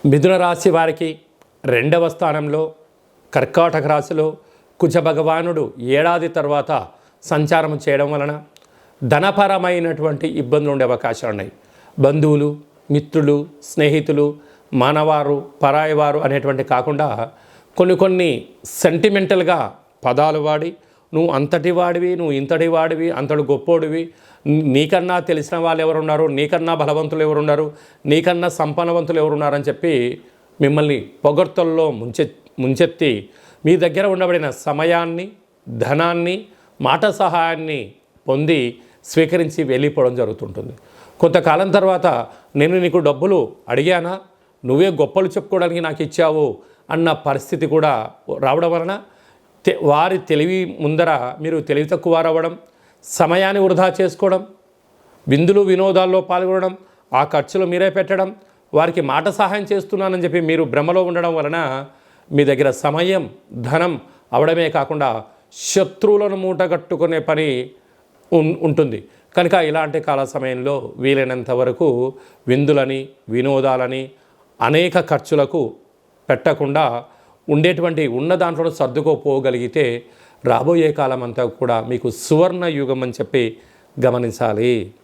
మిథున రాశి వారికి రెండవ స్థానంలో కర్కాటక రాశిలో కుజ భగవానుడు ఏడాది తర్వాత సంచారం చేయడం వలన ధనపరమైనటువంటి ఇబ్బందులు ఉండే అవకాశాలు ఉన్నాయి. బంధువులు, మిత్రులు, స్నేహితులు, మానవారు, పరాయివారు అనేటువంటి కాకుండా కొన్ని సెంటిమెంటల్గా పదాలు వాడి నువ్వు అంతటి వాడివి, నువ్వు ఇంతటి వాడివి, అంతటి గొప్పోడివి, నీకన్నా తెలిసిన వాళ్ళు ఎవరున్నారు, నీకన్నా బలవంతులు ఎవరున్నారు, నీకన్నా సంపన్నవంతులు ఎవరున్నారని చెప్పి మిమ్మల్ని పొగడ్తల్లో ముంచెత్తి మీ దగ్గర ఉండబడిన సమయాన్ని, ధనాన్ని, మాట సహాయాన్ని పొంది స్వీకరించి వెళ్ళిపోవడం జరుగుతుంటుంది. కొంతకాలం తర్వాత నేను నీకు డబ్బులు అడిగానా, నువ్వే గొప్పలు చెప్పుకోవడానికి నాకు ఇచ్చావు అన్న పరిస్థితి కూడా రావడం వలన వారి తెలివి ముందర మీరు తెలివి తక్కువ అవ్వడం, సమయాన్ని వృధా చేసుకోవడం, విందులు వినోదాల్లో పాల్గొనడం, ఆ ఖర్చులు మీరే పెట్టడం, వారికి మాట సహాయం చేస్తున్నానని చెప్పి మీరు భ్రమలో ఉండడం వలన మీ దగ్గర సమయం, ధనం అవడమే కాకుండా శత్రువులను మూటగట్టుకునే పని ఉంటుంది. కనుక ఇలాంటి కాల సమయంలో వీలైనంత వరకు విందులని, వినోదాలని, అనేక ఖర్చులకు పెట్టకుండా ఉండేటువంటి ఉన్న దాంట్లో సర్దుకోపోగలిగితే రాబోయే కాలం అంతా కూడా మీకు సువర్ణ యుగం అని చెప్పి గమనించాలి.